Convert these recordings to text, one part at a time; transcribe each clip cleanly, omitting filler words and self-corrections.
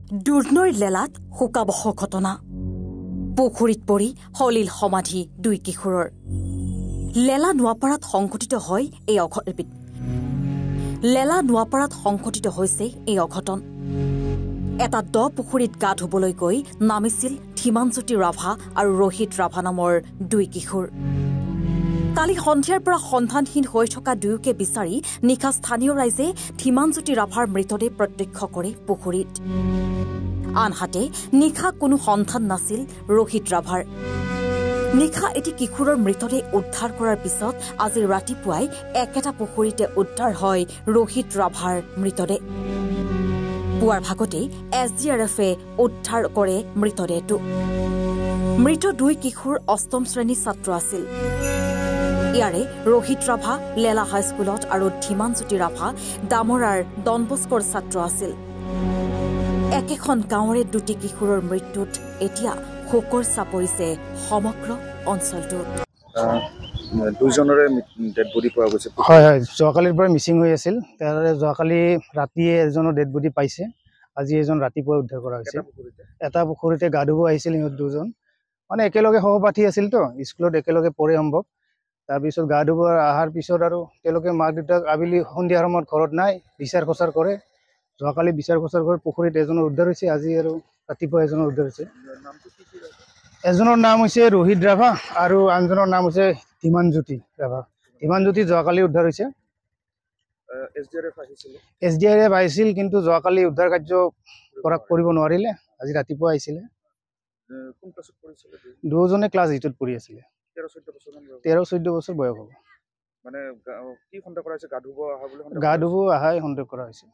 দুৰ্নৈৰ লেলাত শোকাবহ ঘটনা পুখুৰীত পৰি হলিল সমাধি দুই কিশোৰৰ লেলা নোৱাপাৰাত সংঘটিত হয় এই অঘটন লেলা নোৱাপাৰাত সংঘটিত হৈছে এই অঘটন এটা দ পুখুৰীত গা ধুবলৈ গৈ নামিছিল ধীমানজ্যোতি ৰাভা আৰু ৰোহিত ৰাভা নামৰ দুই কিশোৰ কালি সন্ধিয়াৰ পৰা সন্ধানহীন হৈ থকা দুয়োকে বিচাৰি নিশা স্থানীয় ৰাইজে ধীমানজ্যোতি ৰাভাৰ মৃতদেহ প্ৰত্যক্ষ কৰে পুখুৰীত আনহাতে নিশা কোনো সন্ধান নাছিল ৰোহিত ৰাভাৰ নিশা এটি কিশোৰৰ মৃতদেহ উদ্ধাৰ কৰাৰ পিছত আজি ৰাতিপুৱাই একেটা পুখুৰীতে উদ্ধাৰ হয় ৰোহিত ৰাভাৰ মৃতদেহ পুৱাৰ ভাগতে SDRFে উদ্ধাৰ কৰে মৃতদেহটো মৃত দুই কিশোৰ অষ্টম শ্ৰেণীৰ ছাত্ৰ আছিল ইয়াৰে ৰোহিত ৰাভা লেলা হাইস্কুলত আৰু ধীমানজ্যোতি ৰাভা দামৰাৰ ডনবস্কৰ ছাত্ৰ আছিল একেখন গাঁৱৰে দুটি কিশোৰৰ মৃত্যুত এতিয়া শোকৰ ছাপ পৰিছে সমগ্ৰ অঞ্চলটোত দুজনৰে ডেড বডি পোৱা গৈছে হয় হয় যোৱাকালিৰ পৰা মিছিং হৈ আছিল তাৰে যোৱাকালি ৰাতিয়ে এজনৰ ডেড বডি পাইছে আজি এজন ৰাতিপুৱা উদ্ধাৰ কৰা হৈছে এটা পুখুৰীতে গা ধুব আহিছিল ইহঁত দুজন মানে একেলগে সহপাঠী আছিল তো স্কুলত একেলগে পঢ়ে সম্ভৱ তাৰপিছত গা ধুব অহাৰ পিছত আৰু তেওঁলোকে মাক দেউতাক আবেলি সন্ধিয়াৰ সময়ত ঘৰত নাই বিচাৰ খোচাৰ কৰে যোৱাকালি বিচাৰ খোচাৰ কৰি পুখুৰীত এজনৰ উদ্ধাৰ হৈছে আজি আৰু ৰাতিপুৱা এজনৰ উদ্ধাৰ হৈছে এজনৰ নাম হৈছে ৰোহিত ৰাভা আৰু আনজনৰ নাম হৈছে ধীমানজ্যোতি ৰাভা ধীমানজ্যোতি যোৱাকালি উদ্ধাৰ হৈছে SDRF আহিছিল কিন্তু যোৱাকালি উদ্ধাৰ কাৰ্য কৰিব নোৱাৰিলে আজি ৰাতিপুৱা আহিছিলে দুজনে ক্লাছ 8ত পঢ়ি আছিলে 13-14 বছৰ বয়স হ'ব মানে কি সন্দেহ কৰা হৈছে গা ধুব আহাই সন্দেহ কৰা হৈছে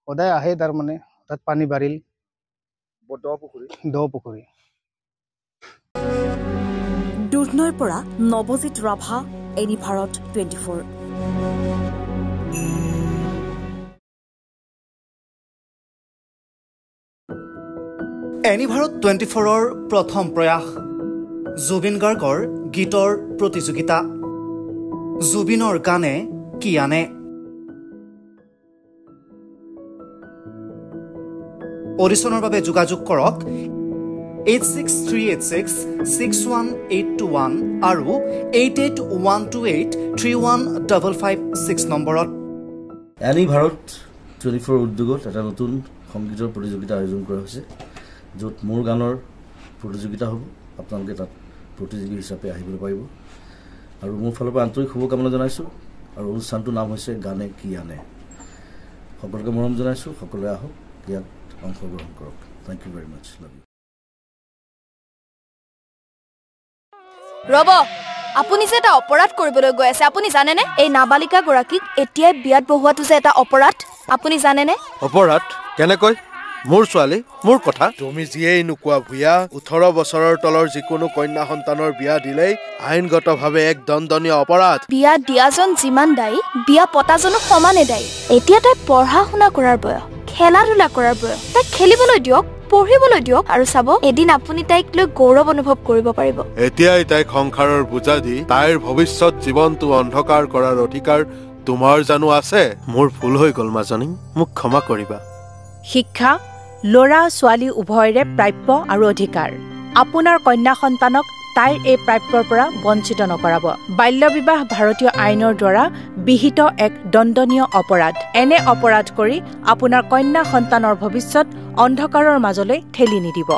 সদায় আহে তাৰ মানে তাত পানী বাঢ়িল দ পুখুৰী দুৰ্নৈৰ পৰা নৱজিত ৰাভা এনি ভাৰত 24 এনি ভাৰত 24ৰ প্ৰথম প্ৰয়াস জুবিন গাৰ্গৰ গীতৰ প্ৰতিযোগিতা জুবিনৰ গানে কি আনে অডিশ্যনৰ বাবে যোগাযোগ কৰক 8638661821 আৰু 8812831556 নম্বৰত এনি ভাৰত 24 উদ্যোগত এটা নতুন সংগীতৰ প্ৰতিযোগিতা আয়োজন কৰা হৈছে য'ত মোৰ গানৰ প্ৰতিযোগিতা হ'ব আপোনালোকে তাত প্ৰতিযোগী হিচাপে আহিবলৈ পাৰিব আৰু মোৰ ফালৰ পৰা আন্তৰিক শুভকামনা জনাইছোঁ আৰু অনুষ্ঠানটোৰ নাম হৈছে গানে কি আনে সকলোকে মৰম জনাইছোঁ সকলোৱে আহক ইয়াত অংশগ্ৰহণ কৰক thank you very much love you ৰব আপুনি যে এটা অপৰাধ কৰিবলৈ গৈ আছে আপুনি জানেনে এই নাবালিকা গৰাকীক এতিয়াই বিয়াত বহুৱাটো যে এটা অপৰাধ আপুনি জানেনে অপৰাধ কেনেকৈ মোৰ ছোৱালী মোৰ কথা তুমি যিয়েই নোকোৱা ভূঞা 18 বছৰৰ তলৰ যিকোনো কন্যা সন্তানৰ বিয়া দিলেই আইনগতভাৱে এক দণ্ডনীয় অপৰাধ বিয়া দিয়াজন যিমান দায়ী বিয়া পতাজনো সমানে দায়ী এতিয়া তাই পঢ়া শুনা কৰাৰ বয়স খেলা ধূলা কৰাৰ বয়স তাই খেলিবলৈ দিয়ক পঢ়িবলৈ দিয়ক আৰু চাব এদিন আপুনি তাইক লৈ গৌৰৱ অনুভৱ কৰিব পাৰিব এতিয়াই তাইক সংসাৰৰ বোজা দি তাইৰ ভৱিষ্যত জীৱনটো অন্ধকাৰ কৰাৰ অধিকাৰ তোমাৰ জানো আছে মোৰ ভুল হৈ গ'ল মাজনী মোক ক্ষমা কৰিবা শিক্ষা ল'ৰা ছোৱালী উভয়ৰে প্ৰাপ্য আৰু অধিকাৰ আপোনাৰ কন্যা সন্তানক তাইৰ এই প্ৰাপ্যৰ পৰা বঞ্চিত নকৰাব বাল্য বিবাহ ভাৰতীয় আইনৰ দ্বাৰা বিহিত এক দণ্ডনীয় অপৰাধ এনে অপৰাধ কৰি আপোনাৰ কন্যা সন্তানৰ ভৱিষ্যত অন্ধকাৰৰ মাজলৈ ঠেলি নিদিব